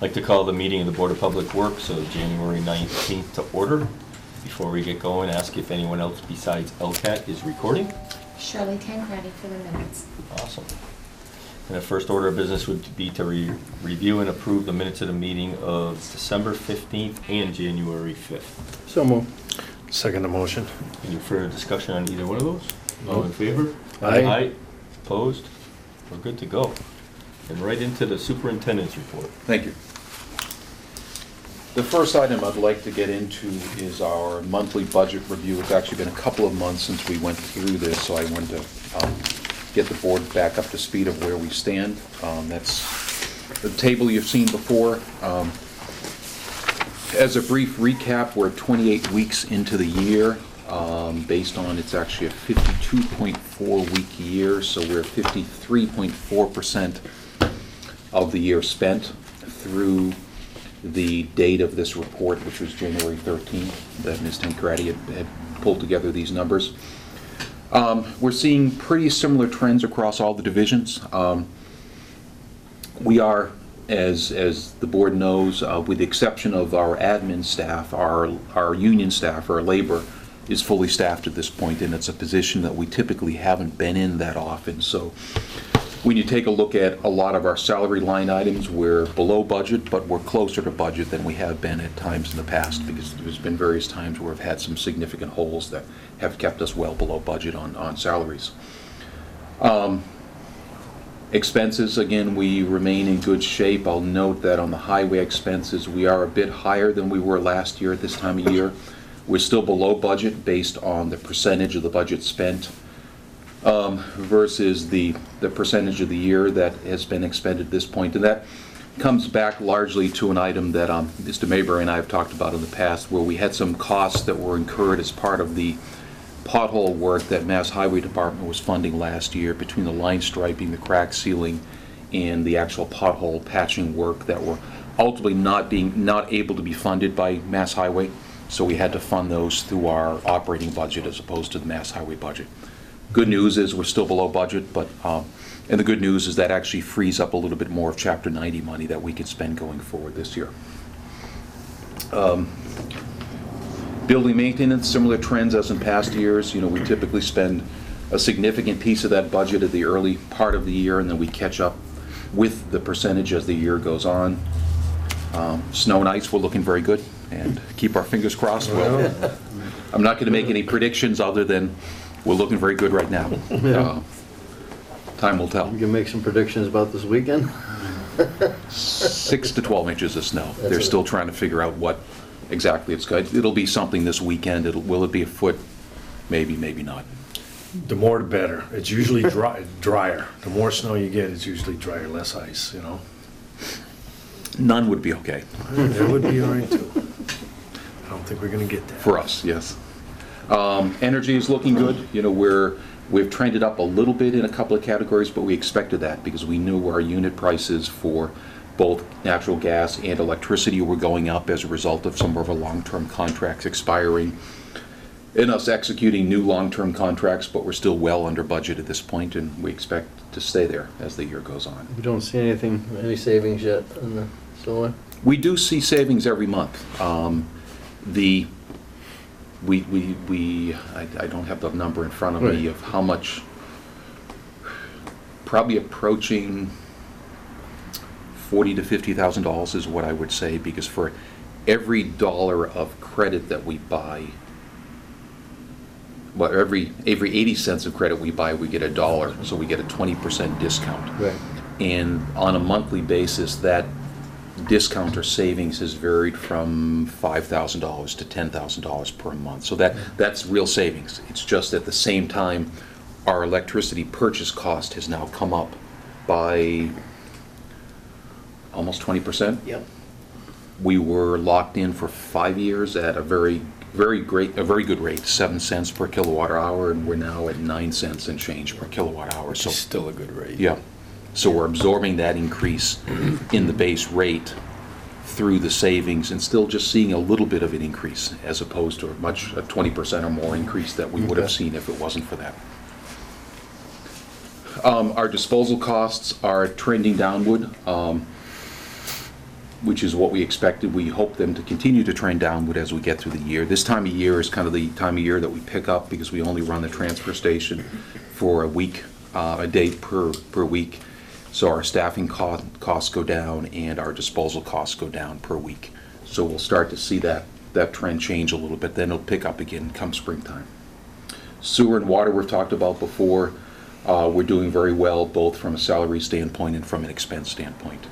I'd like to call the meeting of the Board of Public Works of January 19th to order. Before we get going, ask if anyone else besides LCAT is recording. Shirley Tancredi for the minutes. Awesome. And the first order of business would be to review and approve the minutes of the meeting of December 15th and January 5th. So moved. Second the motion. Any further discussion on either one of those? All in favor? Aye. Opposed? We're good to go. And right into the superintendent's report. Thank you. The first item I'd like to get into is our monthly budget review. It's actually been a couple of months since we went through this, so I wanted to get the board back up to speed of where we stand. That's the table you've seen before. As a brief recap, we're 28 weeks into the year. Based on, it's actually a 52.4 week year, so we're 53.4% of the year spent through the date of this report, which was January 13th, that Ms. Tancredi had pulled together these numbers. We're seeing pretty similar trends across all the divisions. We are, as the board knows, with the exception of our admin staff, our union staff, our labor, is fully staffed at this point, and it's a position that we typically haven't been in that often. So when you take a look at a lot of our salary line items, we're below budget, but we're closer to budget than we have been at times in the past, because there's been various times where we've had some significant holes that have kept us well below budget on salaries. Expenses, again, we remain in good shape. I'll note that on the highway expenses, we are a bit higher than we were last year at this time of year. We're still below budget based on the percentage of the budget spent versus the percentage of the year that has been expended at this point. And that comes back largely to an item that Mr. Mayberry and I have talked about in the past, where we had some costs that were incurred as part of the pothole work that Mass Highway Department was funding last year, between the line striping, the crack sealing, and the actual pothole patching work that were ultimately not able to be funded by Mass Highway. So we had to fund those through our operating budget as opposed to the Mass Highway budget. Good news is we're still below budget, but and the good news is that actually frees up a little bit more of Chapter 90 money that we could spend going forward this year. Building maintenance, similar trends as in past years. You know, we typically spend a significant piece of that budget at the early part of the year, and then we catch up with the percentage as the year goes on. Snow and ice, we're looking very good, and keep our fingers crossed. Well, I'm not going to make any predictions other than we're looking very good right now. Time will tell. You can make some predictions about this weekend? 6 to 12 inches of snow. They're still trying to figure out what exactly it's good. It'll be something this weekend. Will it be a foot? Maybe, maybe not. The more the better. It's usually drier. The more snow you get, it's usually drier, less ice, you know. None would be okay. That would be all right too. I don't think we're going to get that. For us, yes. Energy is looking good. You know, we've trended up a little bit in a couple of categories, but we expected that because we knew our unit prices for both natural gas and electricity were going up as a result of some of our long-term contracts expiring and us executing new long-term contracts, but we're still well under budget at this point, and we expect to stay there as the year goes on. We don't see any savings yet in the solar? We do see savings every month. I don't have the number in front of me of how much, probably approaching $40,000 to $50,000 is what I would say, because for every dollar of credit that we buy, well, every 80 cents of credit we buy, we get $1, so we get a 20% discount. Right. And on a monthly basis, that discount or savings has varied from $5,000 to $10,000 per month. So that's real savings. It's just at the same time, our electricity purchase cost has now come up by almost 20%. Yep. We were locked in for 5 years at a very good rate, 7 cents per kilowatt hour, and we're now at 9 cents and change per kilowatt hour. So still a good rate. Yeah. So we're absorbing that increase in the base rate through the savings and still just seeing a little bit of an increase as opposed to a 20% or more increase that we would have seen if it wasn't for that. Our disposal costs are trending downward. which is what we expected. We hope them to continue to trend downward as we get through the year. This time of year is kind of the time of year that we pick up because we only run the transfer station for a week, a day per week. So our staffing costs go down and our disposal costs go down per week. So we'll start to see that trend change a little bit. Then it'll pick up again come springtime. Sewer and water we've talked about before. We're doing very well both from a salary standpoint and from an expense standpoint,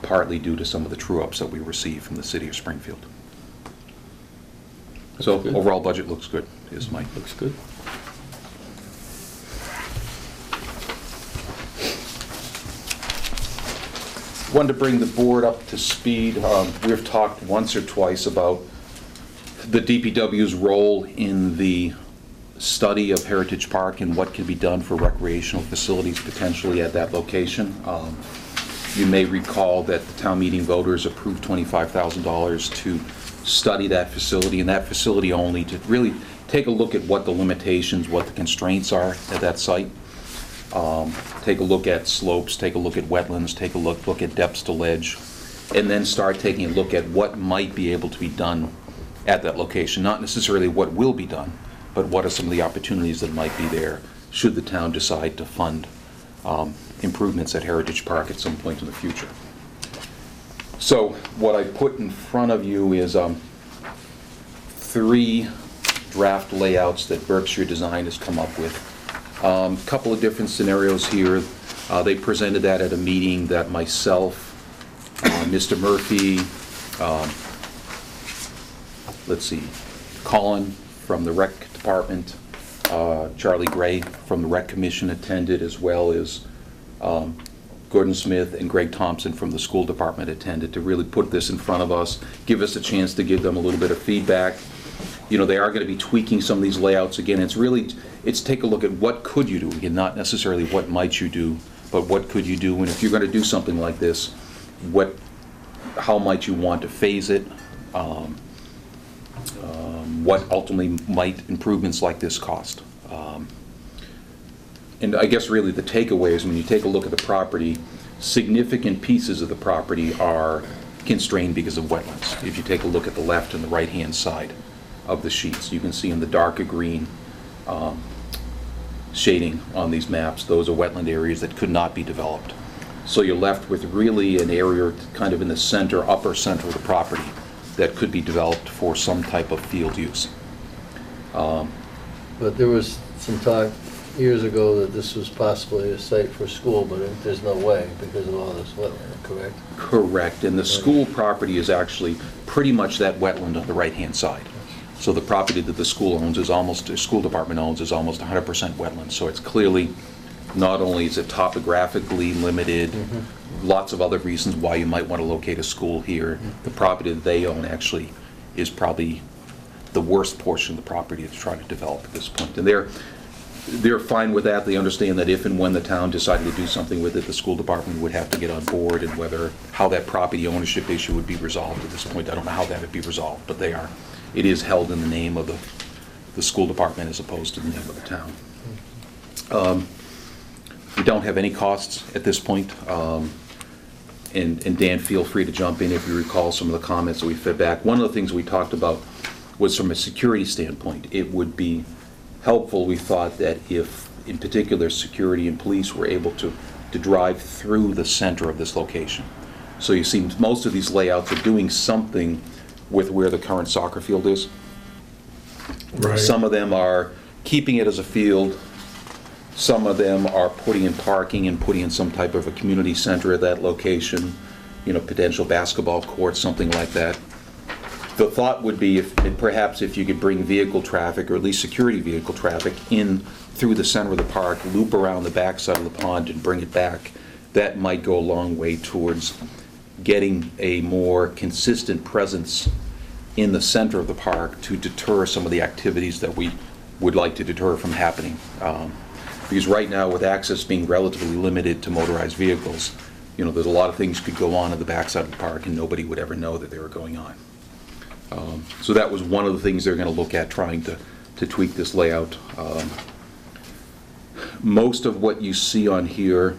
partly due to some of the true-ups that we receive from the city of Springfield. So Good. overall budget looks good, is my. Looks good. Wanted to bring the board up to speed. We've talked once or twice about the DPW's role in the study of Heritage Park and what can be done for recreational facilities potentially at that location. You may recall that the town meeting voters approved $25,000 to study that facility, and that facility only to really take a look at what the limitations, what the constraints are at that site. Take a look at slopes, take a look at wetlands, take a look at depths to ledge, and then start taking a look at what might be able to be done at that location. Not necessarily what will be done, but what are some of the opportunities that might be there should the town decide to fund improvements at Heritage Park at some point in the future. So what I put in front of you is 3 draft layouts that Berkshire Design has come up with. A couple of different scenarios here. They presented that at a meeting that myself, Mr. Murphy, let's see, Colin from the Rec Department, Charlie Gray from the Rec Commission attended, as well as Gordon Smith and Greg Thompson from the School Department attended to really put this in front of us, give us a chance to give them a little bit of feedback. You know, they are going to be tweaking some of these layouts again. It's take a look at what could you do. Again, not necessarily what might you do, but what could you do, and if you're going to do something like this, how might you want to phase it? What ultimately might improvements like this cost? And I guess really the takeaway is when you take a look at the property, significant pieces of the property are constrained because of wetlands. If you take a look at the left and the right-hand side of the sheets, you can see in the darker green shading on these maps, those are wetland areas that could not be developed. So you're left with really an area kind of in the center, upper center of the property that could be developed for some type of field use. But there was some talk years ago that this was possibly a site for school, but there's no way because of all this wetland, correct? Correct, and the school property is actually pretty much that wetland on the right-hand side. So the property that the school owns is almost, the school department owns is almost 100% wetland. So it's clearly, not only is it topographically limited, lots of other reasons why you might want to locate a school here. The property that they own actually is probably the worst portion of the property to try to develop at this point. And they're fine with that. They understand that if and when the town decided to do something with it, the school department would have to get on board, and how that property ownership issue would be resolved at this point. I don't know how that would be resolved, but it is held in the name of the school department as opposed to the name of the town. We don't have any costs at this point. And Dan, feel free to jump in if you recall some of the comments that we fed back. One of the things we talked about was from a security standpoint. It would be helpful, we thought, that if, in particular, security and police were able to drive through the center of this location. So you see most of these layouts are doing something with where the current soccer field is. Right. Some of them are keeping it as a field. Some of them are putting in parking and putting in some type of a community center at that location, potential basketball court, something like that. The thought would be perhaps if you could bring vehicle traffic, or at least security vehicle traffic, in through the center of the park, loop around the backside of the pond and bring it back, that might go a long way towards getting a more consistent presence in the center of the park to deter some of the activities that we would like to deter from happening. Because right now, with access being relatively limited to motorized vehicles, there's a lot of things could go on at the backside of the park and nobody would ever know that they were going on. So that was one of the things they're going to look at, trying to tweak this layout. Most of what you see on here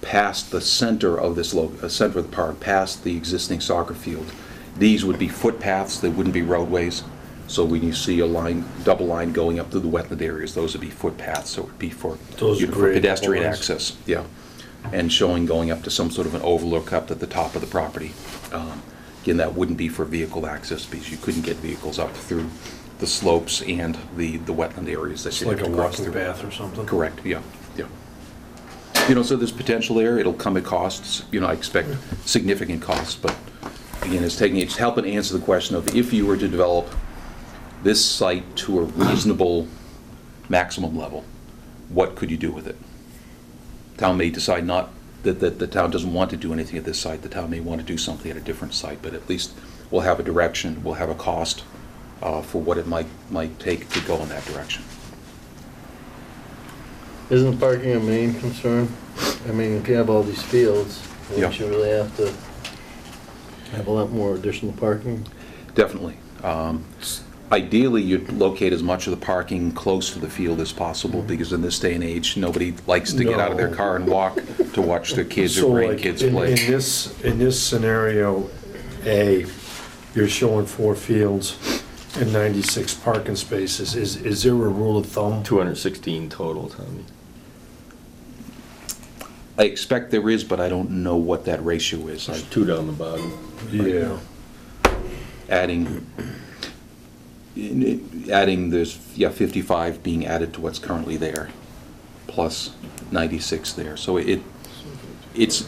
past the center of this center of the park, past the existing soccer field. These would be footpaths, they wouldn't be roadways. So when you see a line, double line going up to the wetland areas, those would be footpaths, so it would be for, Those are for great pedestrian double lines. access, yeah. And showing going up to some sort of an overlook up at the top of the property. Again, that wouldn't be for vehicle access because you couldn't get vehicles up through the slopes and the wetland areas that It's you like have a to cross walking through. path or something? Correct, yeah, yeah. So there's potential there, it'll come at costs, I expect significant costs, but again, it's helping answer the question of if you were to develop this site to a reasonable maximum level, what could you do with it? Town may decide not, that the town doesn't want to do anything at this site, the town may want to do something at a different site, but at least we'll have a direction, we'll have a cost for what it might take to go in that direction. Isn't parking a main concern? I mean, if you have all these fields, Yeah. wouldn't you really have to have a lot more additional parking? Definitely. Ideally, you'd locate as much of the parking close to the field as possible, because in this day and age, nobody likes to get out of their No. car and walk to watch their kids So or like, grandkids in play. this scenario, A, you're showing 4 fields and 96 parking spaces. Is there a rule of thumb? 216 total, Tommy. I expect there is, but I don't know what that ratio is. There's 2 down the bottom. Yeah. Adding, there's, 55 being added to what's currently there, plus 96 there. So it's, it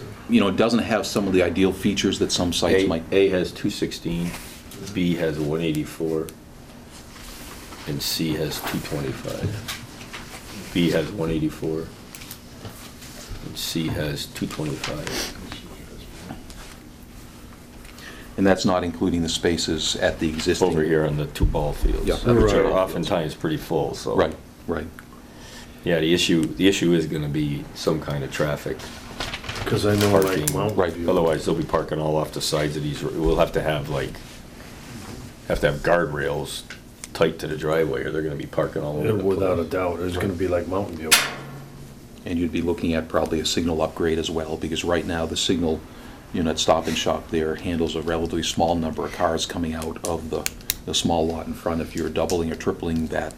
doesn't have some of the ideal features that some sites might. A has 216, B has 184, and C has 225. B has 184, and C has 225. And that's not including the spaces at the existing. Over here on the 2 ball fields, Yeah. which are Right. oftentimes pretty full, so. Right, right. Yeah, the issue is gonna be some kind of traffic. Because I know Parking. like Mountain Right. View. Otherwise, they'll be parking all off the sides of these, we'll have to have guardrails tight to the driveway, or they're gonna be parking all over the place. Without a doubt, it's gonna be like Mountain View. And you'd be looking at probably a signal upgrade as well, because right now the signal, at Stop and Shop there handles a relatively small number of cars coming out of the small lot in front. If you're doubling or tripling that,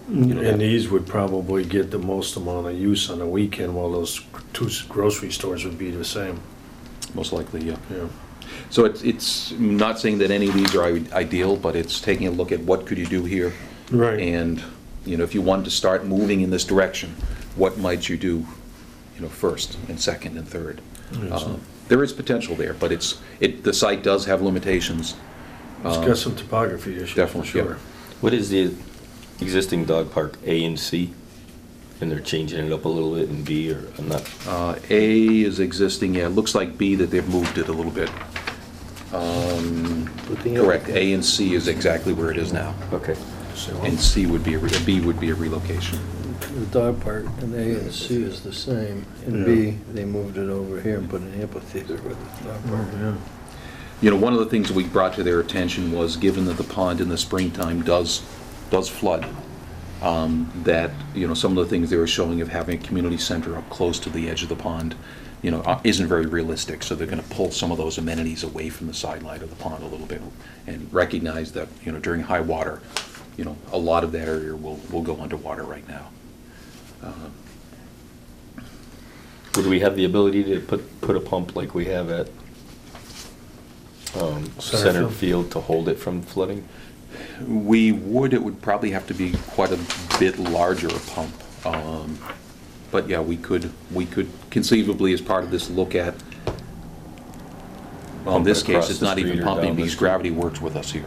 And these would probably get the most amount of use on the weekend, while those 2 grocery stores would be the same. most likely, yeah. Yeah. So it's not saying that any of these are ideal, but it's taking a look at what could you do here. Right. And, if you wanted to start moving in this direction, what might you do, first and second and third? Yes. There is potential there, but the site does have limitations. It's got some topography issues, for Definitely, yeah. sure. What is the existing dog park, A and C? And they're changing it up a little bit in B, or I'm not, A is existing, yeah, it looks like B that they've moved it a little bit. Correct, A and C is exactly where it is now. okay. And C would be, B would be a relocation. The dog park in A and C is the same. In B, they moved it over here and put an amphitheater with the dog park. Yeah. One of the things that we brought to their attention was, given that the pond in the springtime does flood, that, some of the things they were showing of having a community center up close to the edge of the pond, isn't very realistic, so they're gonna pull some of those amenities away from the sideline of the pond a little bit, and recognize that, during high water, a lot of that area will go underwater right now. Would we have the ability to put a pump like we have at center field to hold it from flooding? We would, it would probably have to be quite a bit larger a pump. But yeah, we could conceivably, as part of this, look at, well, in Pump it this case, across it's the not street even or pumping down the because street. gravity works with us here.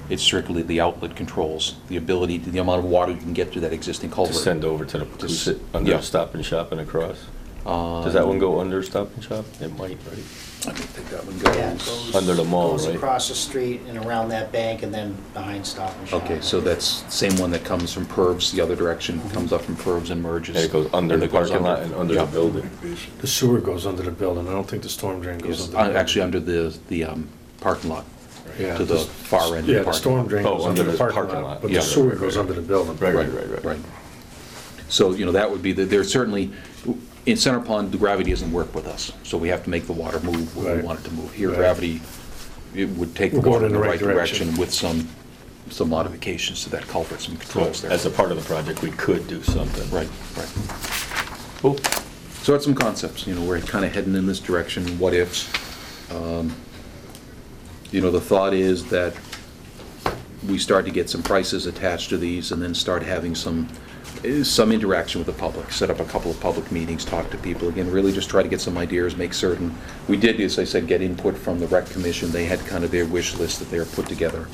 It's strictly the outlet controls, the ability, the amount of water you can get to that existing To culvert. send over to To sit under yeah. the Stop and Shop and across? Does that one go under Stop and Shop? It might, right? I don't think that one Yeah, it goes. goes- Under the mall, Goes right? across the street and around that bank and then behind Stop and Shop. Okay, so that's the same one that comes from Purvs, the other direction, comes up from Purvs and merges. And it goes under And the it goes parking lot and under yeah. the building? The sewer goes under the building. I don't think the storm drain goes Yes, under the building. actually under the parking lot, Yeah, to the far end of the Yeah, the parking storm lot. drain Oh, goes under the parking lot. lot, but Yeah. the sewer Right, goes right, under the building. Right. Right. So, that would be, there's certainly, in Center Pond, the gravity doesn't work with us, so we have to make the water move where we Right. want it to move. Here, Right. gravity, it would take the We're going water in in the right direction with some modifications to that culvert, some So controls there. as a part of the project, we could do something. Right, right. Cool. So it's some concepts, we're kind of heading in this direction, what ifs. The thought is that we start to get some prices attached to these and then start having some interaction with the public, set up a couple of public meetings, talk to people, again, really just try to get some ideas, make certain. We did, as I said, get input from the rec commission, they had kind of their wish list that they were put together.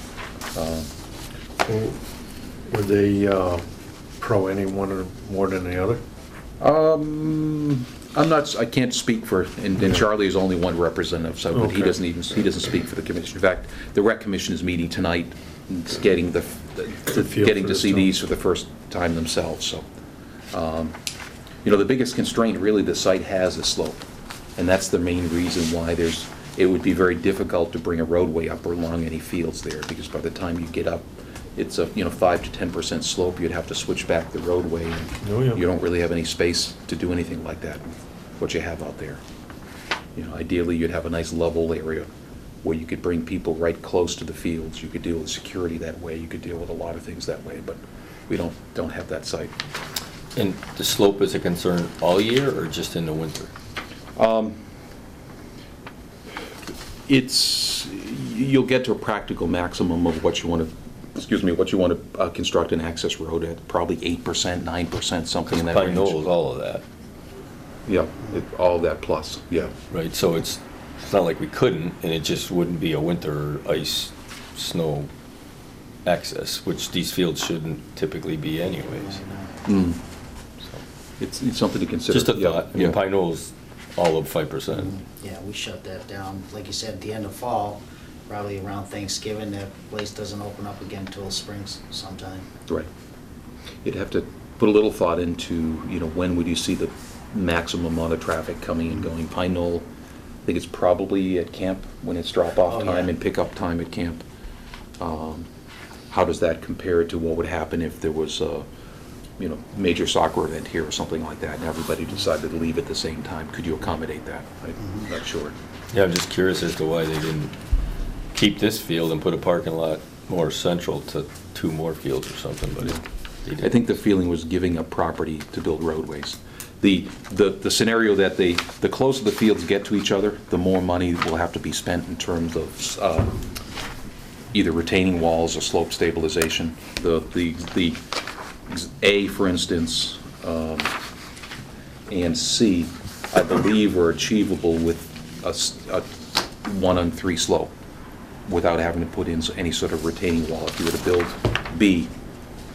Were they pro any one or more than the other? I can't speak for, and Charlie is only one representative, so but he Okay. doesn't speak for the commission. In fact, the rec commission is meeting tonight, it's getting getting for to this see stuff. these for the first time themselves, so. The biggest constraint really the site has is slope, and that's the main reason why it would be very difficult to bring a roadway up or along any fields there, because by the time you get up, it's a, 5 to 10% slope, you'd have to switch back the roadway, and Oh, yeah. you don't really have any space to do anything like that, what you have out there. Ideally, you'd have a nice level area where you could bring people right close to the fields, you could deal with security that way, you could deal with a lot of things that way, but we don't have that site. And the slope is a concern all year or just in the winter? You'll get to a practical maximum of what you want to construct an access road at, probably 8%, 9%, something in that Pine range. Knoll is all of that, Yeah, all of that plus, yeah. right? So it's not like we couldn't, and it just wouldn't be a winter ice, snow access, which these fields shouldn't typically be anyways. Mm. So, It's something to consider. just a Yeah, thought. I yeah. mean, Pine Knoll's all of 5%. Yeah, we shut that down, like you said, at the end of fall, probably around Thanksgiving, that place doesn't open up again until spring sometime. Right. You'd have to put a little thought into, when would you see the maximum amount of traffic coming and going. Pine Knoll, I think it's probably at camp when it's drop-off Oh, time yeah. and pick-up time at camp. How does that compare to what would happen if there was a, major soccer event here or something like that, and everybody decided to leave at the same time? Could you accommodate that? I'm not sure. Yeah, I'm just curious as to why they didn't keep this field and put a parking lot more central to 2 more fields or something, but they didn't. I think the feeling was giving up property to build roadways. The scenario that the closer the fields get to each other, the more money will have to be spent in terms of either retaining walls or slope stabilization. The A, for instance, and C, I believe are achievable with a 1-on-3 slope without having to put in any sort of retaining wall. If you were to build B,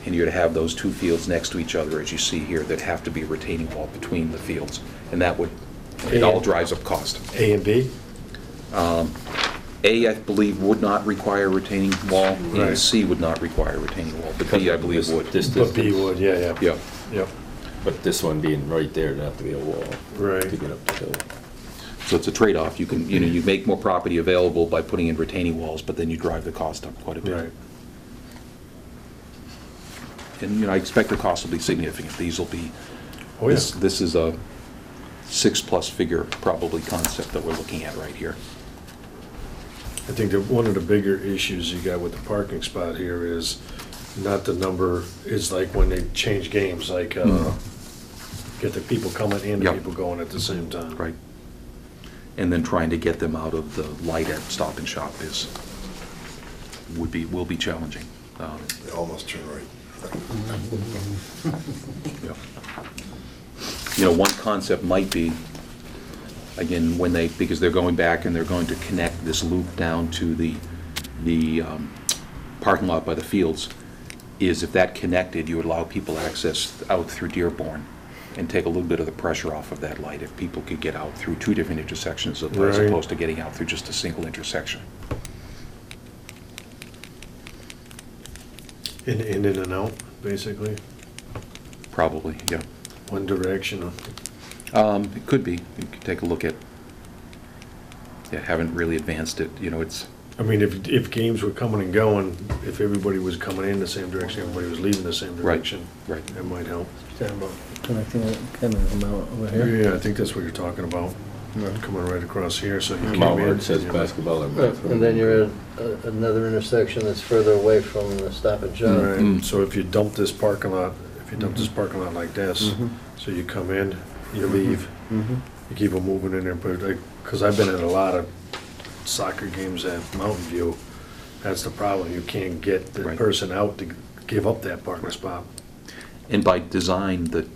and you're to have those 2 fields next to each other, as you see here, there'd have to be a retaining wall between the fields, and that would, it all drives up cost. A and B? A, I believe, would not require a retaining wall, Right. and C would not require a retaining wall, but B, I believe, would. This But B distance. would, yeah. Yeah. Yep, But this one being right there, there'd have to be a wall Right. to get up the hill. So it's a trade-off. You can, you make more property available by putting in retaining walls, but then you drive the cost up quite a bit. right. And, I expect the cost will be significant. These will be, Oh, yeah. this is a 6+ figure probably concept that we're looking at right here. I think that one of the bigger issues you got with the parking spot here is not the number, is like when they change games, like, get the people coming in and Yep. people going at the same time. Right. And then trying to get them out of the light at Stop and Shop will be challenging. They almost turn right. Yeah. One concept might be, again, because they're going back and they're going to connect this loop down to the parking lot by the fields, is if that connected, you would allow people access out through Dearborn and take a little bit of the pressure off of that light, if people could get out through 2 different intersections as Right. opposed to getting out through just a single intersection. In and out, basically, Probably, yeah. one direction. It could be. You could take a look at, haven't really advanced it. I mean, if games were coming and going, if everybody was coming in the same direction, everybody was leaving the same Right, direction. right. That might help. Talking about connecting it kind of them out over here. Yeah, I think that's what you're talking about. Coming right across here, so you Come came out where in. it says and you're- basketball. And then you're at another intersection that's further away from the Stop and Shop. Right, Mm. so if you dump this parking lot, like this, Mhm. so you come in, you leave, Mhm. you keep them moving in there, but because I've been at a lot of soccer games at Mountain View, that's the problem, you can't get the Right. person out to give up that parking spot. And by design, the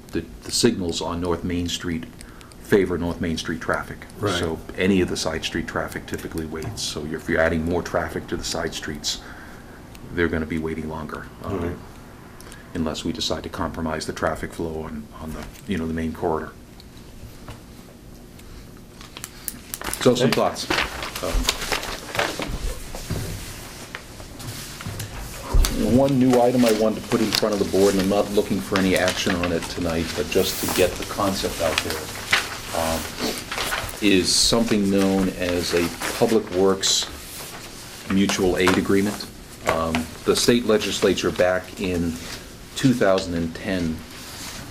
signals on North Main Street favor North Main Street traffic. Right. So any of the side street traffic typically waits. So if you're adding more traffic to the side streets, they're going to be waiting longer. Right. Unless we decide to compromise the traffic flow on the, the main corridor. So some thoughts. One new item I wanted to put in front of the board, and I'm not looking for any action on it tonight, but just to get the concept out there, is something known as a Public Works Mutual Aid Agreement. The state legislature back in 2010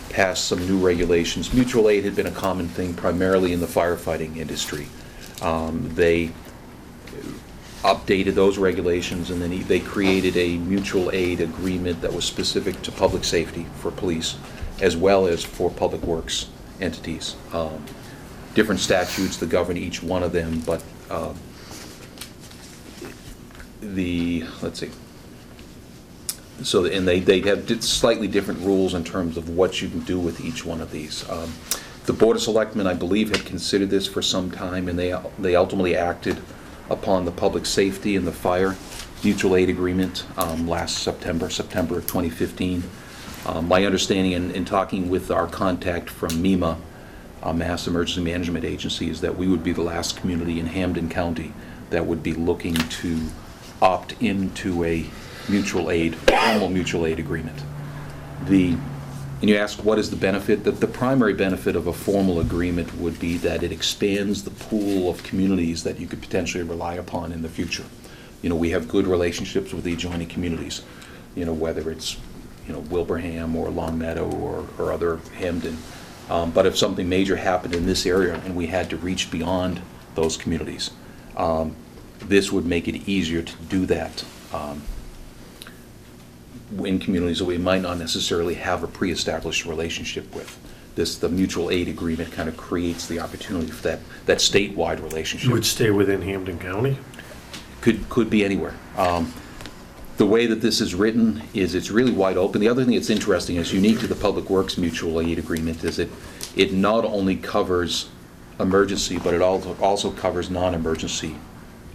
passed some new regulations. Mutual aid had been a common thing primarily in the firefighting industry. They updated those regulations, and then they created a mutual aid agreement that was specific to public safety for police, as well as for public works entities. Different statutes that govern each one of them, but let's see. So, and they have slightly different rules in terms of what you can do with each one of these. The Board of Selectmen, I believe, had considered this for some time, and they ultimately acted upon the public safety and the fire mutual aid agreement last September of 2015. My understanding in talking with our contact from MEMA, Mass Emergency Management Agency, is that we would be the last community in Hampden County that would be looking to opt into a formal mutual aid agreement. And you ask, what is the benefit? The primary benefit of a formal agreement would be that it expands the pool of communities that you could potentially rely upon in the future. We have good relationships with the adjoining communities, whether it's, Wilbraham or Longmeadow or other Hampden. But if something major happened in this area and we had to reach beyond those communities, this would make it easier to do that in communities that we might not necessarily have a pre-established relationship with. The mutual aid agreement kind of creates the opportunity for that statewide relationship. You would stay within Hampden County? Could be anywhere. The way that this is written is it's really wide open. The other thing that's interesting, is unique to the Public Works Mutual Aid Agreement, is it not only covers emergency, but it also covers non-emergency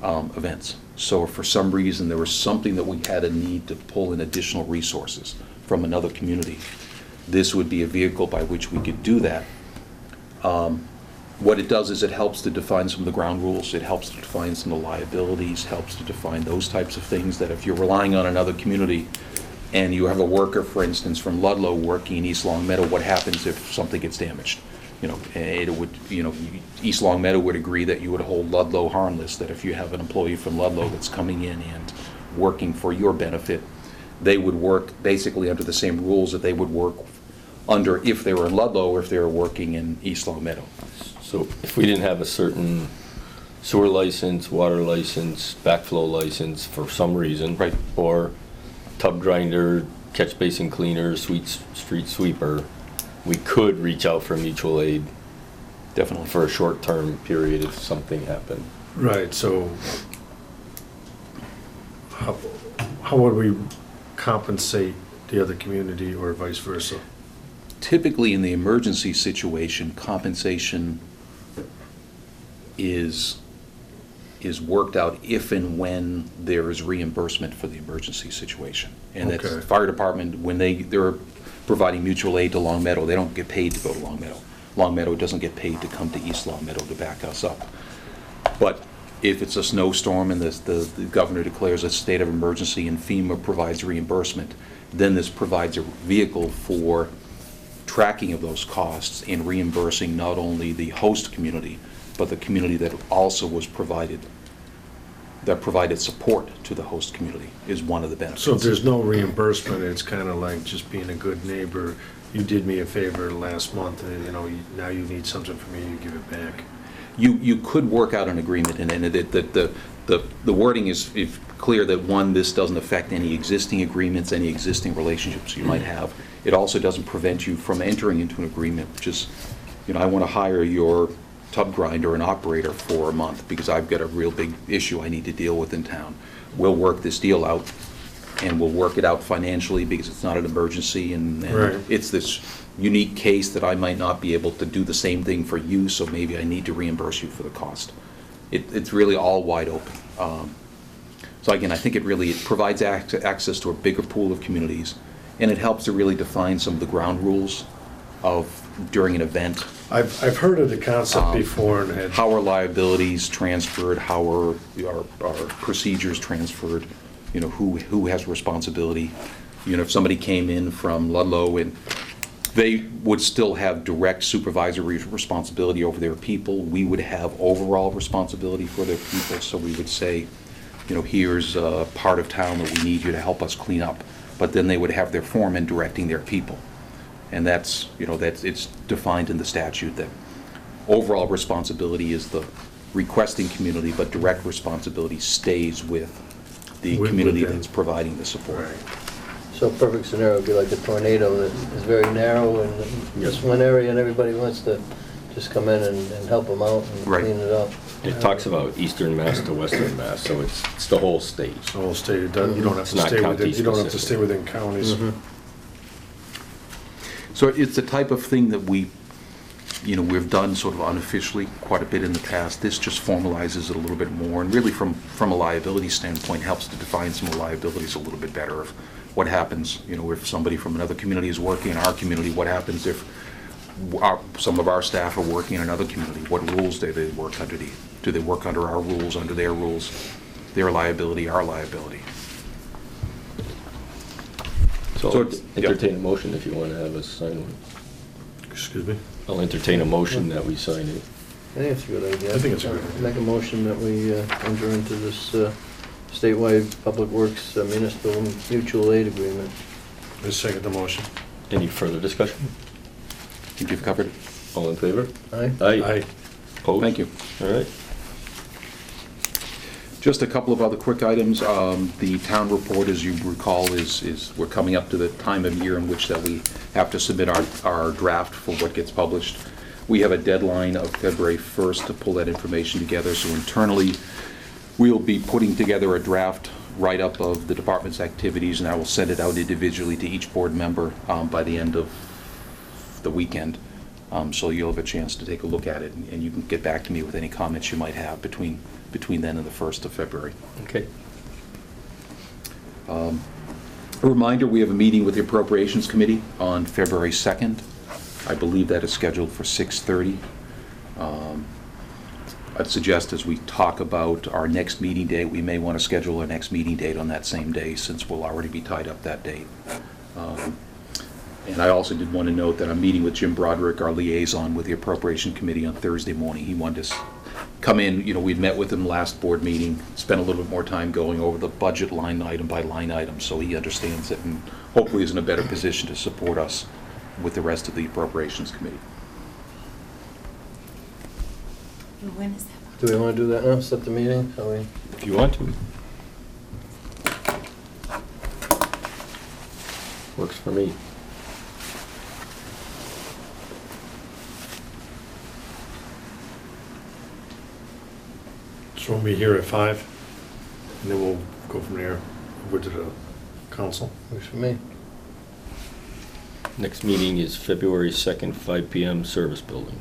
events. So if for some reason there was something that we had a need to pull in additional resources from another community, this would be a vehicle by which we could do that. What it does is it helps to define some of the ground rules. It helps to define some of the liabilities, helps to define those types of things that if you're relying on another community and you have a worker, for instance, from Ludlow working in East Longmeadow, what happens if something gets damaged? East Longmeadow would agree that you would hold Ludlow harmless, that if you have an employee from Ludlow that's coming in and working for your benefit, they would work basically under the same rules that they would work under if they were in Ludlow or if they were working in East Longmeadow. So if we didn't have a certain sewer license, water license, backflow license for some reason. Right. Or tub grinder, catch basin cleaner, street sweeper, we could reach out for mutual aid. Definitely. For a short-term period if something happened. Right, so how would we compensate the other community or vice versa? Typically, in the emergency situation, compensation is worked out if and when there is reimbursement for the emergency situation. And that's Okay. the fire department, when they're providing mutual aid to Longmeadow, they don't get paid to go to Longmeadow. Longmeadow doesn't get paid to come to East Longmeadow to back us up. But if it's a snowstorm and the governor declares a state of emergency and FEMA provides reimbursement, then this provides a vehicle for tracking of those costs and reimbursing not only the host community, but the community that also was provided that provided support to the host community is one of the benefits. So if there's no reimbursement, it's kind of like just being a good neighbor. You did me a favor last month, and now you need something from me, you give it back. You could work out an agreement, and the wording is clear that, one, this doesn't affect any existing agreements, any existing relationships you might have. It also doesn't prevent you from entering into an agreement, which is, I want to hire your tub grinder and operator for a month because I've got a real big issue I need to deal with in town. We'll work this deal out, and we'll work it out financially because it's not an emergency, and Right. it's this unique case that I might not be able to do the same thing for you, so maybe I need to reimburse you for the cost. It's really all wide open. So again, I think it provides access to a bigger pool of communities, and it helps to really define some of the ground rules during an event. I've heard of the concept before and had. How are liabilities transferred? How are procedures transferred? Who has responsibility? If somebody came in from Ludlow, and they would still have direct supervisory responsibility over their people. We would have overall responsibility for their people. So we would say, here's a part of town that we need you to help us clean up. But then they would have their foreman directing their people. And it's defined in the statute that overall responsibility is the requesting community, but direct responsibility stays with the community them. that's providing the support. Right. So a perfect scenario would be like a tornado that is very narrow in just one area, and everybody wants to just come in and help them out and Right. clean it up. It talks about Eastern Mass to Western Mass, so it's the whole state. The whole state, you don't have It's to not stay county within, you don't have to specific. stay within counties. So it's the type of thing that we've done sort of unofficially quite a bit in the past. This just formalizes it a little bit more, and really from a liability standpoint helps to define some of the liabilities a little bit better of what happens, if somebody from another community is working in our community, what happens if some of our staff are working in another community? What rules do they work under? Do they work under our rules, under their rules, their liability, our liability? So it's- entertain a motion if you want to have us sign one. Excuse me? I'll entertain a motion that we sign it. I think it's a good idea. I think it's a good idea. Make a motion that we enter into this statewide Public Works municipal mutual aid agreement. I second the motion. Any further discussion? I think you've covered it. All in favor? Aye? Aye. Opposed? Thank you. All right. Just a couple of other quick items. The town report, as you recall, is we're coming up to the time of year in which that we have to submit our draft for what gets published. We have a deadline of February 1st to pull that information together, so internally we'll be putting together a draft write-up of the department's activities, and I will send it out individually to each board member by the end of the weekend. So you'll have a chance to take a look at it, and you can get back to me with any comments you might have between then and the 1st of February. Okay. A reminder, we have a meeting with the Appropriations Committee on February 2nd. I believe that is scheduled for 6:30. I'd suggest as we talk about our next meeting date, we may want to schedule our next meeting date on that same day, since we'll already be tied up that date. And I also did want to note that I'm meeting with Jim Broderick, our liaison with the Appropriation Committee, on Thursday morning. He wanted to come in, we'd met with him last board meeting, spent a little bit more time going over the budget line item by line item, so he understands it and hopefully is in a better position to support us with the rest of the Appropriations Committee. When is that? Do we want to do that now, set the meeting? Shall we? If you want to. Works for me. So we'll be here at 5, and then we'll go from there over to the council. Works for me. Next meeting is February 2nd, 5 PM, Service Building.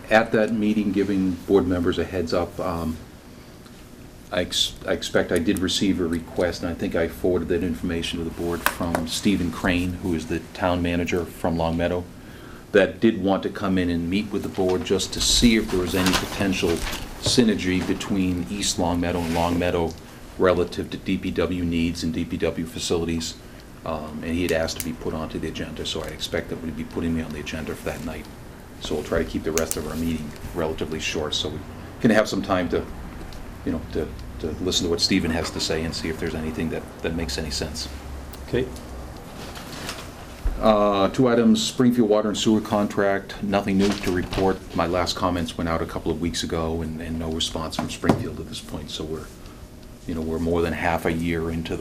At that meeting, giving board members a heads up, I expect I did receive a request, and I think I forwarded that information to the board, from Stephen Crane, who is the town manager from Long Meadow, that did want to come in and meet with the board just to see if there was any potential synergy between East Long Meadow and Long Meadow relative to DPW needs and DPW facilities. And he had asked to be put onto the agenda, so I expect that we'd be putting me on the agenda for that night. So we'll try to keep the rest of our meeting relatively short, so we can have some time to, you know, to listen to what Stephen has to say and see if there's anything that makes any sense. Okay. 2 items, Springfield Water and Sewer contract, nothing new to report. My last comments went out a couple of weeks ago, and no response from Springfield at this point, so we're more than half a year into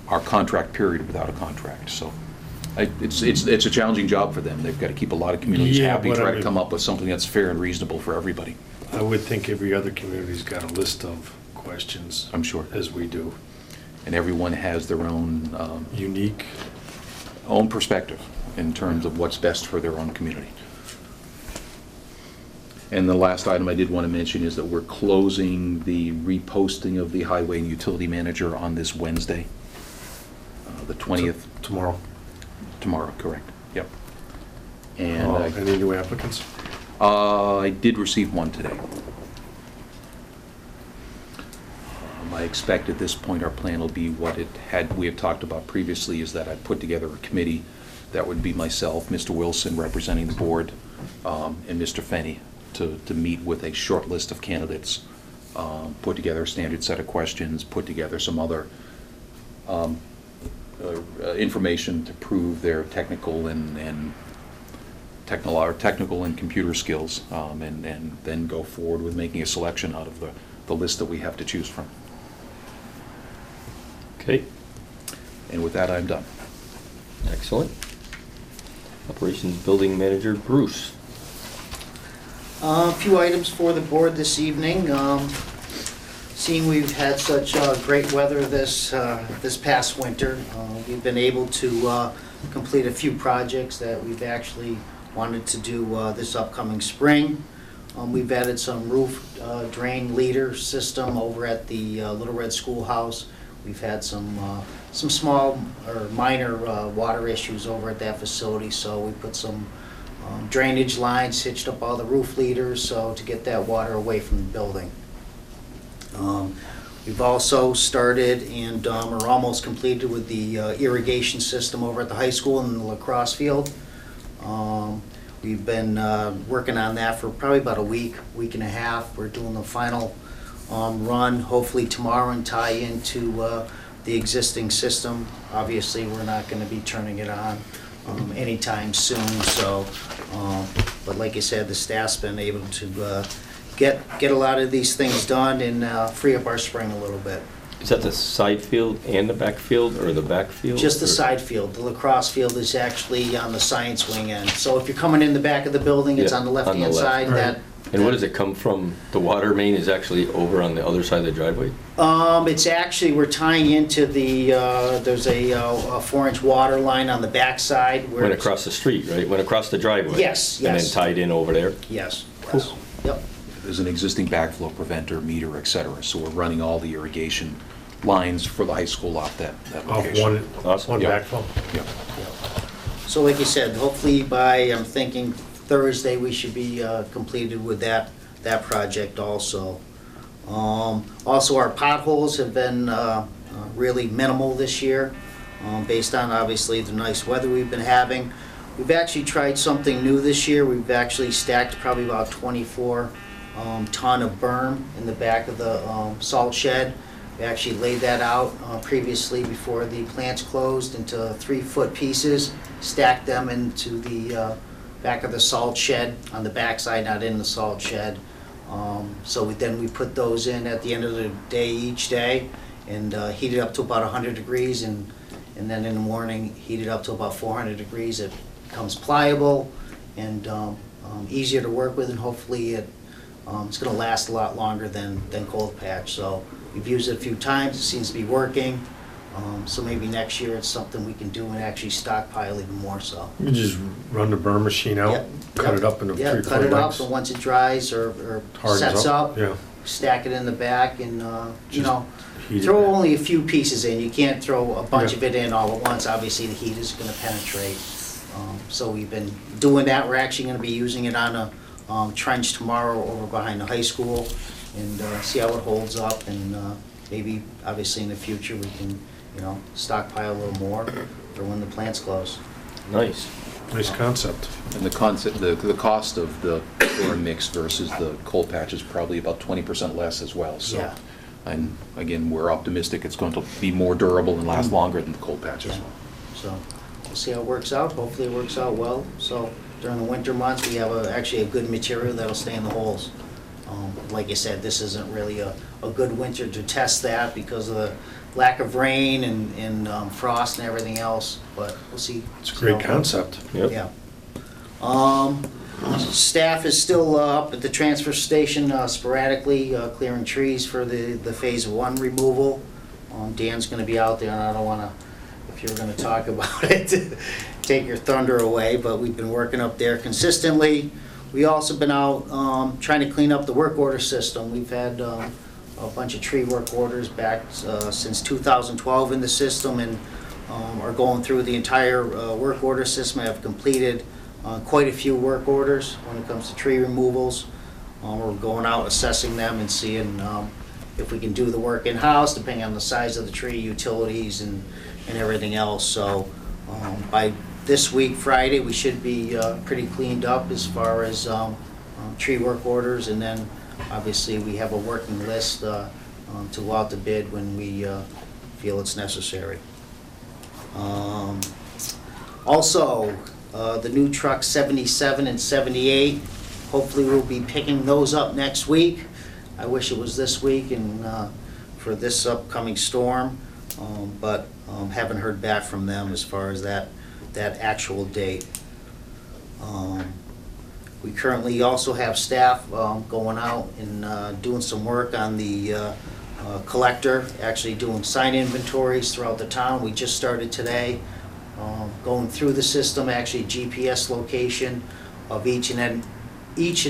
our contract period without a contract, so it's a challenging job for them. They've got to keep a lot of communities Yeah, happy, but I try to mean- come up with something that's fair and reasonable for everybody. I would think every other community's got a list of questions. I'm sure. As we do. And everyone has their own Unique. own perspective in terms of what's best for their own community. And the last item I did want to mention is that we're closing the reposting of the highway and utility manager on this Wednesday, the 20th. Tomorrow. Tomorrow, correct. Yep. And Any new applicants? I did receive one today. I expect at this point our plan will be what we had talked about previously, is that I'd put together a committee that would be myself, Mr. Wilson representing the board, and Mr. Fenney to meet with a short list of candidates, put together a standard set of questions, put together some other information to prove their technical and computer skills, and then go forward with making a selection out of the list that we have to choose from. Okay, And with that, I'm done. excellent. Operations Building Manager Bruce. A few items for the board this evening. Seeing we've had such great weather this past winter, we've been able to complete a few projects that we've actually wanted to do this upcoming spring. We've added some roof drain leader system over at the Little Red Schoolhouse. We've had some small or minor water issues over at that facility, so we put some drainage lines, hitched up all the roof leaders, so to get that water away from the building. We've also started and are almost completed with the irrigation system over at the high school and the lacrosse field. We've been working on that for probably about a week and a half. We're doing the final run, hopefully tomorrow, and tie into the existing system. Obviously, we're not going to be turning it on anytime soon, so, but like I said, the staff's been able to get a lot of these things done and free up our spring a little bit. Is that the side field and the back field, or the back field? Just the or- side field. The lacrosse field is actually on the science wing end. So if you're coming in the back of the building, it's Yeah, on the on the left-hand left. side. Right. And what does it come from? The water main is actually over on the other side of the driveway? It's actually, we're tying into the, there's a 4-inch water line on the back side. where Went it's- across the street, right? Went across the driveway? Yes, And then yes. tied in over there? Yes, Cool. yes. Yep. There's an existing backflow preventer, meter, et cetera, so we're running all the irrigation lines for the high school off that Off location. Awesome. one Yeah. backflow. Yeah. So like you said, hopefully by, I'm thinking Thursday, we should be completed with that project also. Also, our potholes have been really minimal this year, based on obviously the nice weather we've been having. We've actually tried something new this year. We've actually stacked probably about 24 ton of berm in the back of the salt shed. We actually laid that out previously before the plants closed into 3-foot pieces, stacked them into the back of the salt shed on the backside, not in the salt shed. So then we put those in at the end of the day each day and heat it up to about 100 degrees and then in the morning heat it up to about 400 degrees. It becomes pliable and easier to work with, and hopefully it's going to last a lot longer than cold patch. So we've used it a few times, it seems to be working. So maybe next year it's something we can do and actually stockpile even more so. You just run the burn machine out, Yep, cut yep. it up into Yeah, 3-4 cut it up, lengths. and once it dries or Hardens sets up, Yeah. stack it in the back and, you Just know, heat it throw back. only a few pieces in. You can't throw a bunch Yeah. of it in all at once. Obviously, the heat is gonna penetrate. So we've been doing that. We're actually gonna be using it on a trench tomorrow over behind the high school and see how it holds up, and maybe, obviously, in the future, we can, you know, stockpile a little more for when the plants close. Nice. Nice concept. And the concept, the cost of the core mix versus the cold patch is probably about 20% less as well, so. Yeah. And again, we're optimistic it's going to be more durable and last longer than the cold patches. So we'll see how it works out. Hopefully it works out well. So during the winter months, we have actually a good material that'll stay in the holes. Like I said, this isn't really a good winter to test that because of the lack of rain and frost and everything else, but we'll see. It's a great concept. Yep. Yeah. Staff is still up at the transfer station sporadically clearing trees for the phase 1 removal. Dan's gonna be out there, and I don't wanna, if you're gonna talk about it, take your thunder away, but we've been working up there consistently. We also been out trying to clean up the work order system. We've had a bunch of tree work orders back since 2012 in the system, and are going through the entire work order system. Have completed quite a few work orders when it comes to tree removals. We're going out assessing them and seeing if we can do the work in-house, depending on the size of the tree, utilities, and everything else. So by this week, Friday, we should be pretty cleaned up as far as tree work orders, and then obviously we have a working list to go out to bid when we feel it's necessary. Also, the new trucks 77 and 78, hopefully we'll be picking those up next week. I wish it was this week and for this upcoming storm, but haven't heard back from them as far as that actual date. We currently also have staff going out and doing some work on the collector, actually doing sign inventories throughout the town. We just started today, going through the system, actually GPS location of each and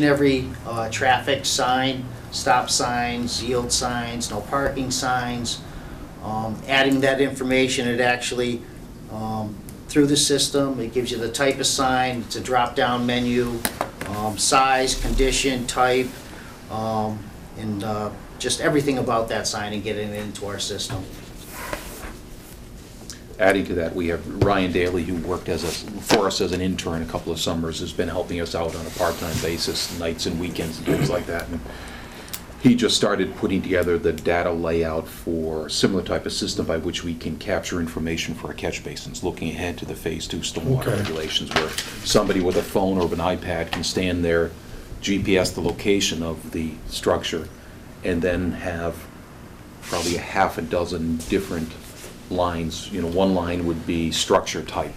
every traffic sign, stop signs, yield signs, no parking signs. Adding that information, it actually through the system, it gives you the type of sign, it's a drop-down menu, size, condition, type, and just everything about that sign and getting it into our system. Adding to that, we have Ryan Daly, who worked for us as an intern a couple of summers, has been helping us out on a part-time basis, nights and weekends and things like that. And he just started putting together the data layout for a similar type of system by which we can capture information for our catch basins, looking ahead to the Phase 2 stormwater Okay. regulations, where somebody with a phone or an iPad can stand there, GPS the location of the structure, and then have probably a half a dozen different lines. You know, one line would be structure type,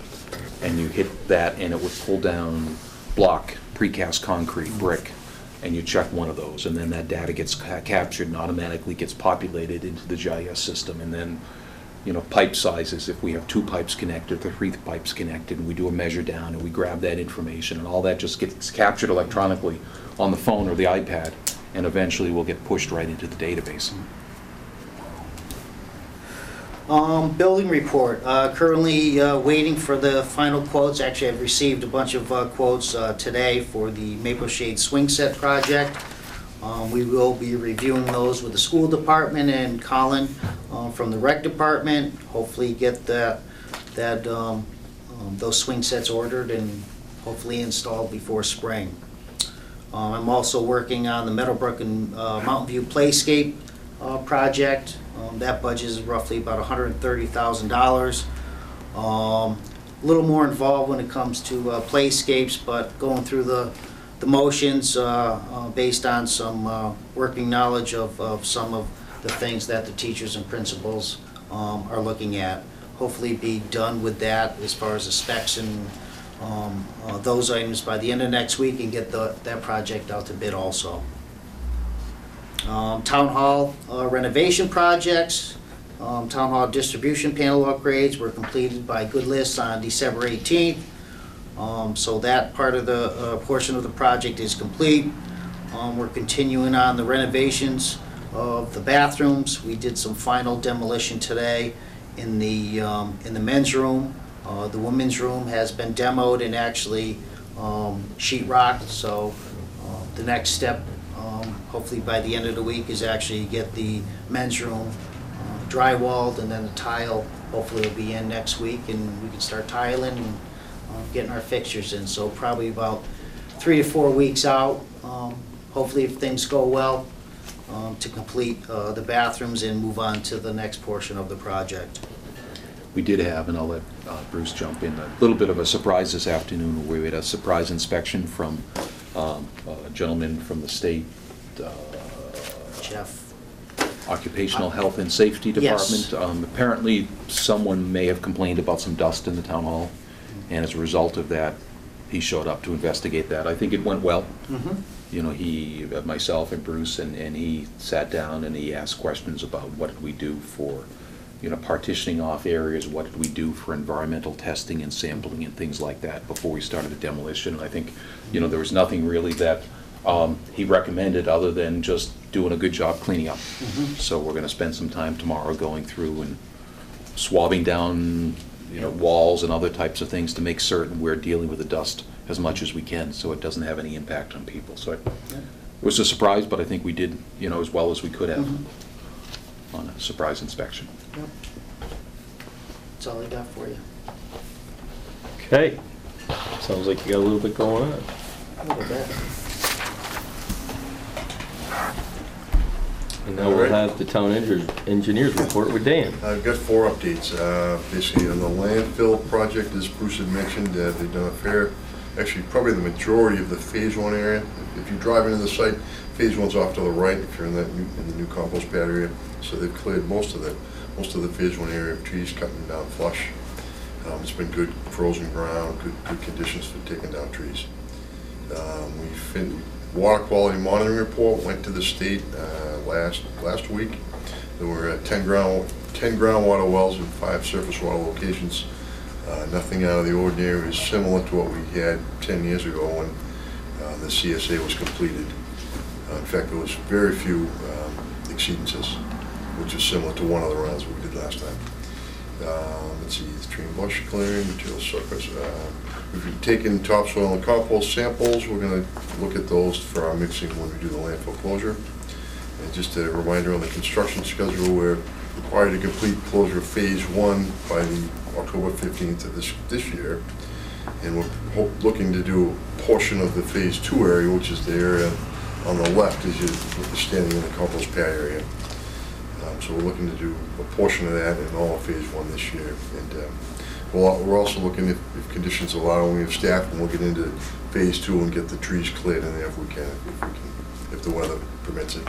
and you hit that and it would pull down block, precast concrete, brick, and you check one of those, and then that data gets captured and automatically gets populated into the GIS system. And then, you know, pipe sizes, if we have 2 pipes connected or 3 pipes connected, and we do a measure down and we grab that information, and all that just gets captured electronically on the phone or the iPad, and eventually will get pushed right into the database. Building report, currently waiting for the final quotes. Actually, I've received a bunch of quotes today for the Maple Shade Swing Set project. We will be reviewing those with the school department and Colin from the rec department. Hopefully get those swing sets ordered and hopefully installed before spring. I'm also working on the Meadowbrook and Mountain View Playscape project. That budget is roughly about $130,000. A little more involved when it comes to playscapes, but going through the motions based on some working knowledge of some of the things that the teachers and principals are looking at. Hopefully be done with that as far as the specs and those items by the end of next week and get that project out to bid also. Town hall renovation projects, town hall distribution panel upgrades were completed by Good List on December 18th. So that part of the portion of the project is complete. We're continuing on the renovations of the bathrooms. We did some final demolition today in the men's room. The women's room has been demoed and actually sheetrocked. So the next step, hopefully by the end of the week, is actually get the men's room drywalled, and then the tile hopefully will be in next week, and we can start tiling and getting our fixtures in, so probably about 3 to 4 weeks out. Hopefully, if things go well, to complete the bathrooms and move on to the next portion of the project. We did have, and I'll let Bruce jump in, a little bit of a surprise this afternoon, where we had a surprise inspection from a gentleman from the state Jeff? Occupational Health and Safety Yes. Department. Apparently, someone may have complained about some dust in the town hall, and as a result of that, he showed up to investigate that. I think it went well. Mm-hmm. You know, he, myself and Bruce, and he sat down and he asked questions about what did we do for, you know, partitioning off areas, what did we do for environmental testing and sampling and things like that before we started the demolition. And I think, you know, there was nothing really that he recommended other than just doing a good job cleaning up. Mhm. So we're gonna spend some time tomorrow going through and swabbing down, you know, walls and other types of things to make certain we're dealing with the dust as much as we can, so it doesn't have any impact on people. So it was a surprise, but I think we did, you know, as well as we could have Mhm. on a surprise inspection. Yep. That's all I got for you. Okay. Sounds like you got a little bit going on. A little bit. And now we'll have the town engineer's report with Dan. I've got 4 updates. Basically, on the landfill project, as Bruce had mentioned, they've done a fair, actually probably the majority of the Phase 1 area. If you drive into the site, Phase 1's off to the right if you're in the new compost pad area. So they've cleared most of the Phase 1 area of trees, cutting them down flush. It's been good frozen ground, good conditions for taking down trees. Water quality monitoring report went to the state last week. There were 10 groundwater wells and 5 surface water locations. Nothing out of the ordinary. Is similar to what we had 10 years ago when the CSA was completed. In fact, there was very few exceedances, which is similar to one of the rounds we did last time. Let's see, the tree and bush clearing, material surface. We've taken topsoil and compost samples. We're going to look at those for our mixing when we do the landfill closure. And just a reminder on the construction schedule, we're required to complete closure of Phase 1 by the October 15th of this year. And we're looking to do a portion of the Phase 2 area, which is the area on the left as you're standing in the compost pad area. So we're looking to do a portion of that in all of Phase 1 this year. And we're also looking, if conditions allow, we have staff, and we'll get into Phase 2 and get the trees cleared in there if we can, if the weather permits it.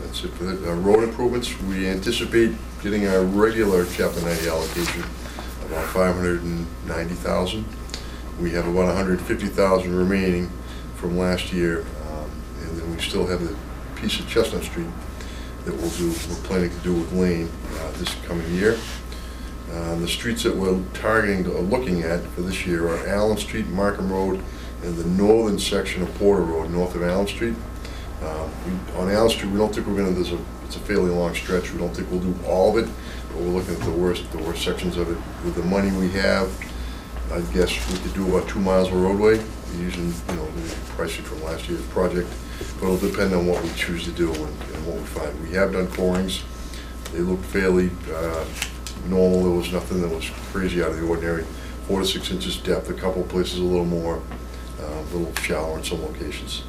That's it for the road improvements. We anticipate getting our regular Chapter 90 allocation, about $590,000. We have about $150,000 remaining from last year, and then we still have the piece of Chestnut Street that we're planning to do with Lane this coming year. The streets that we're targeting, looking at for this year are Allen Street, Markham Road, and the northern section of Porter Road, north of Allen Street. On Allen Street, we don't think we're going to, it's a fairly long stretch, we don't think we'll do all of it, but we're looking at the worst sections of it. With the money we have, I guess we could do about 2 miles of roadway, using, the pricing from last year's project, but it'll depend on what we choose to do and what we find. We have done corings. They look fairly normal. There was nothing that was crazy out of the ordinary. 4 to 6 inches depth, a couple of places a little more, a little shallower in some locations.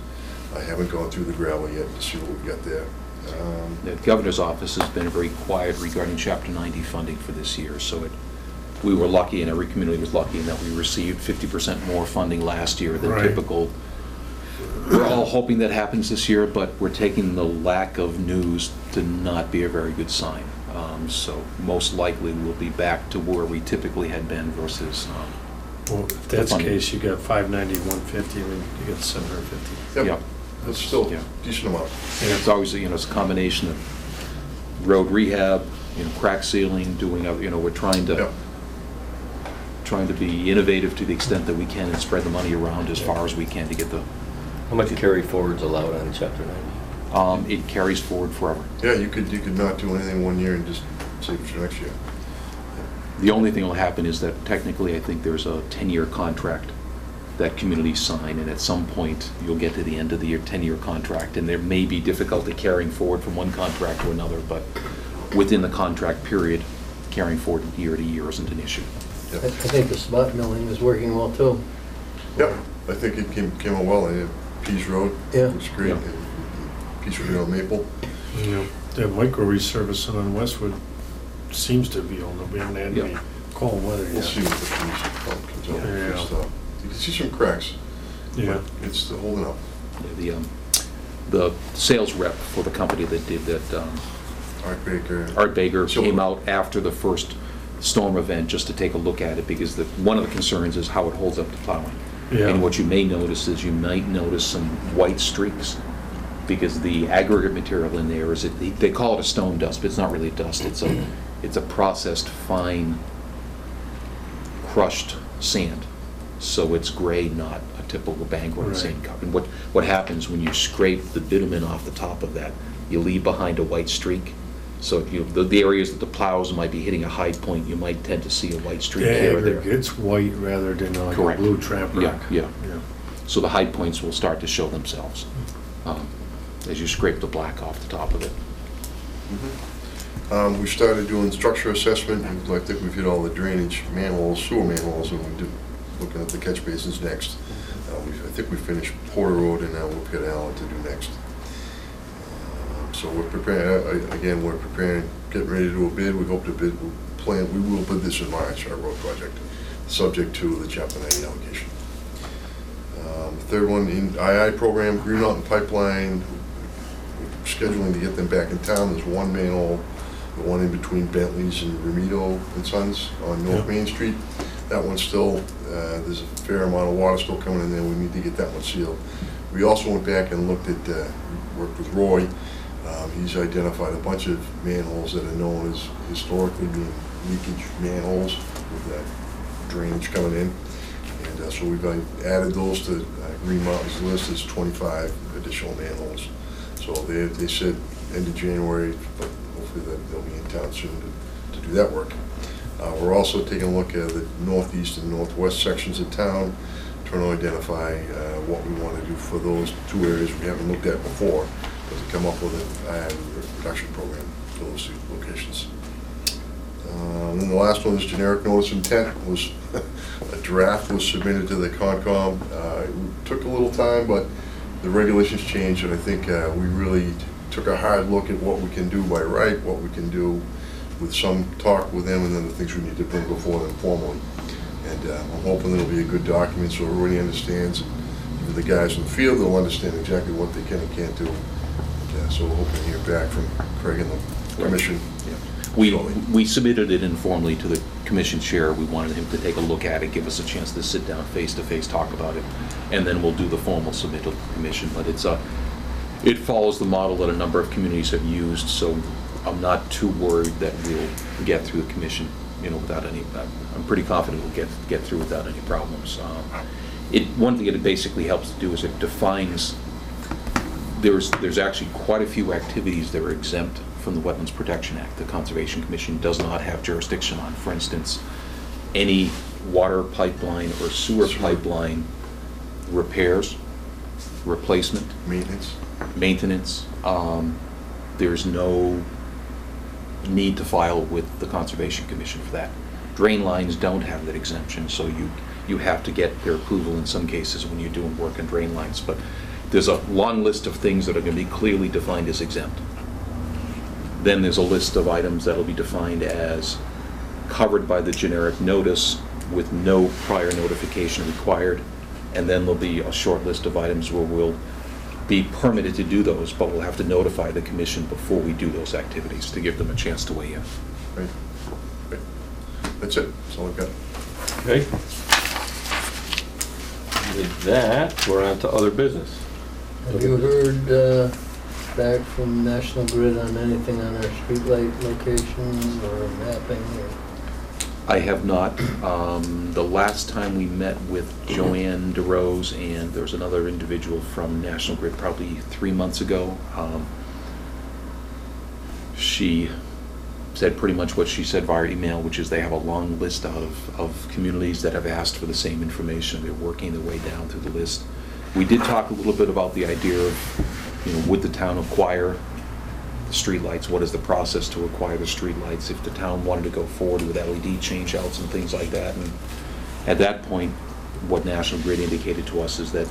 I haven't gone through the gravel yet to see what we've got there. The governor's office has been very quiet regarding Chapter 90 funding for this year, so we were lucky, and every community was lucky in that we received 50% more funding last year than Right. typical. We're all hoping that happens this year, but we're taking the lack of news to not be a very good sign. So most likely we'll be back to where we typically had been versus. Well, if that's the funding. case, you got 590, 150, and you got 750. Yep. Yeah. That's still Yeah. a decent amount. And it's always, it's a combination of road rehab, crack sealing, doing, we're trying Yep. to be innovative to the extent that we can and spread the money around as far as we can to get the, How much carry forward's allowed on Chapter 90? it carries forward forever. Yeah, you could not do anything 1 year and just save it for next year. The only thing that will happen is that technically I think there's a 10-year contract that communities sign, and at some point you'll get to the end of the 10-year contract, and there may be difficulty carrying forward from one contract to another, but within the contract period, carrying forward year to year isn't an issue. Yep. I think the spot milling is working well too. Yep, I think it came out well. Pease Road, Yeah. looks great. Yeah. And Pease Road on Maple. You know, that micro resurfacing on Westwood seems to be on, we haven't had any Yeah. cold weather We'll yet. see what the freeze comes out. Yeah. Just, you can see some cracks. Yeah. But it's holding up. The sales rep for the company that did that, Art Baker. Art Baker, So- came out after the first storm event just to take a look at it, because one of the concerns is how it holds up to plowing. Yeah. And what you may notice is you might notice some white streaks, because the aggregate material in there they call it a stone dust, but it's not really dust. It's a processed, fine, crushed sand. So it's gray, not a typical Bangor Right. sand cover. And what happens when you scrape the bitumen off the top of that, you leave behind a white streak. So if the areas that the plows might be hitting a high point, you might tend to see a white streak here or there. It's white rather than like a Correct. blue trap rock. Yeah. So the high points will start to show themselves as you scrape the black off the top of it. We started doing structure assessment, and I think we've hit all the drainage manholes, sewer manholes, and we're looking at the catch basins next. I think we finished Porter Road, and now we'll get Allen to do next. So we're preparing, again, we're preparing, getting ready to do a bid. We hope to bid, we will bid this in March, our road project, subject to the Chapter 90 allocation. The third one, in II program, Green Mountain Pipeline, scheduling to get them back in town. There's one manhole, the one in between Bentley's and Remedo and Sons on North Yeah. Main Street. That one's still, there's a fair amount of water still coming in there. We need to get that one sealed. We also went back and looked at, worked with Roy. He's identified a bunch of manholes that are known as historically being leakage manholes with that drainage coming in. And so we've added those to Green Mountain's list as 25 additional manholes. So they said end of January, but hopefully they'll be in town soon to do that work. We're also taking a look at the northeast and northwest sections of town, trying to identify what we want to do for those two areas we haven't looked at before, but to come up with a reduction program for those two locations. And then the last one is generic notice of intent. Was a draft was submitted to the Concom. It took a little time, but the regulations changed, and I think we really took a hard look at what we can do by right, what we can do with some talk with them, and then the things we need to bring before them formally. And I'm hoping it'll be a good document so everybody understands. Even the guys in the field will understand exactly what they can and can't do. So we're hoping to hear back from Craig and the commission. We submitted it informally to the commission chair. We wanted him to take a look at it, give us a chance to sit down face-to-face, talk about it, and then we'll do the formal submittal to the commission. But it follows the model that a number of communities have used, so I'm not too worried that we'll get through the commission, without any. I'm pretty confident we'll get through without any problems. One thing it basically helps to do is it defines. There's actually quite a few activities that are exempt from the Wetlands Protection Act. The Conservation Commission does not have jurisdiction on. For instance, any water pipeline or sewer pipeline repairs, replacement, maintenance. There's no need to file with the Conservation Commission for that. Drain lines don't have that exemption, so you have to get their approval in some cases when you're doing work on drain lines. But there's a long list of things that are going to be clearly defined as exempt. Then there's a list of items that'll be defined as covered by the generic notice with no prior notification required. And then there'll be a short list of items where we'll be permitted to do those, but we'll have to notify the commission before we do those activities to give them a chance to weigh in. Right. That's it. That's all I've got. Okay. With that, we're on to other business. Have you heard back from National Grid on anything on our streetlight locations or mapping? I have not. The last time we met with Joanne DeRose, and there was another individual from National Grid probably 3 months ago, she said pretty much what she said via email, which is they have a long list of communities that have asked for the same information. They're working their way down through the list. We did talk a little bit about the idea of, would the town acquire the streetlights, what is the process to acquire the streetlights, if the town wanted to go forward with LED changeouts and things like that. And at that point, what National Grid indicated to us is that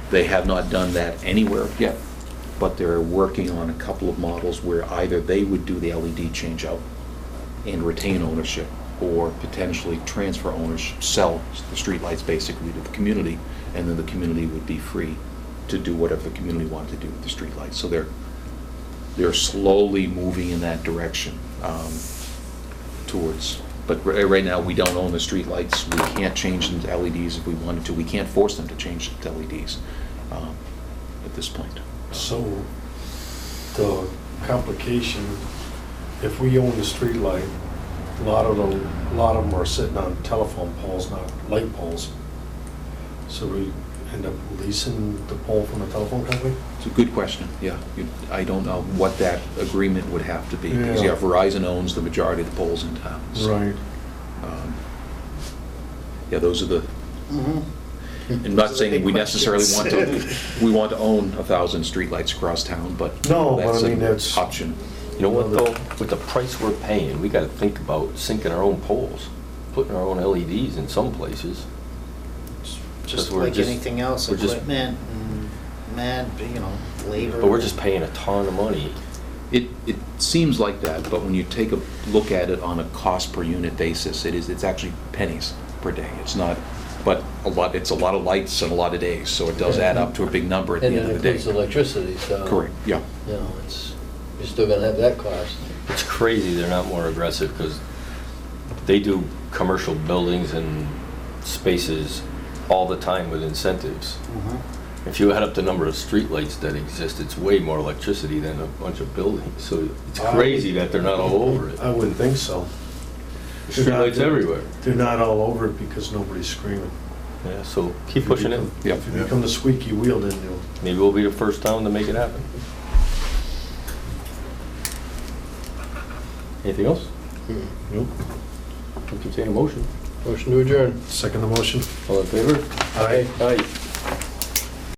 they have not done that anywhere yet, but they're working on a couple of models where either they would do the LED changeout and retain ownership, or potentially transfer ownership, sell the streetlights basically to the community, and then the community would be free to do whatever the community wanted to do with the streetlights. So they're slowly moving in that direction towards. But right now, we don't own the streetlights. We can't change them to LEDs if we wanted to. We can't force them to change them to LEDs at this point. So the complication, if we own the streetlight, a lot of them are sitting on telephone poles, not light poles. So we end up leasing the pole from the telephone company? It's a good question, yeah. I don't know what that agreement would have to be, because Yeah. Verizon owns the majority of the poles in town. So, Right. Yeah, those are the, Mhm. I'm not Those are saying the that we big necessarily want questions. to, we want to own 1,000 streetlights across town, but No, but I that's mean, an that's- option. You know what, though? With the price we're paying, we gotta think about sinking our own poles, putting our own LEDs in some places. Just we're like just- anything else, we're just- equipment, labor. But we're just paying a ton of money. It seems like that, but when you take a look at it on a cost per unit basis, it's actually pennies per day. It's not, but it's a lot of lights and a lot of days, so it does add up to a big number at the And end it of the includes day. electricity, so. Correct, yeah. You know, you're still gonna have that cost. It's crazy they're not more aggressive, because they do commercial buildings and spaces all the time with incentives. Mhm. If you add up the number of streetlights that exist, it's way more electricity than a bunch of buildings. So it's crazy that they're not all over it. I wouldn't think so. Streetlights everywhere. They're not all over it because nobody's screaming. Yeah, so keep pushing it. Yeah. If you become the squeaky wheel, then you'll. Maybe we'll be the first town to make it happen. Anything else? Nope. Entertain a motion. Motion to adjourn. Second the motion? All in favor? Aye. Aye.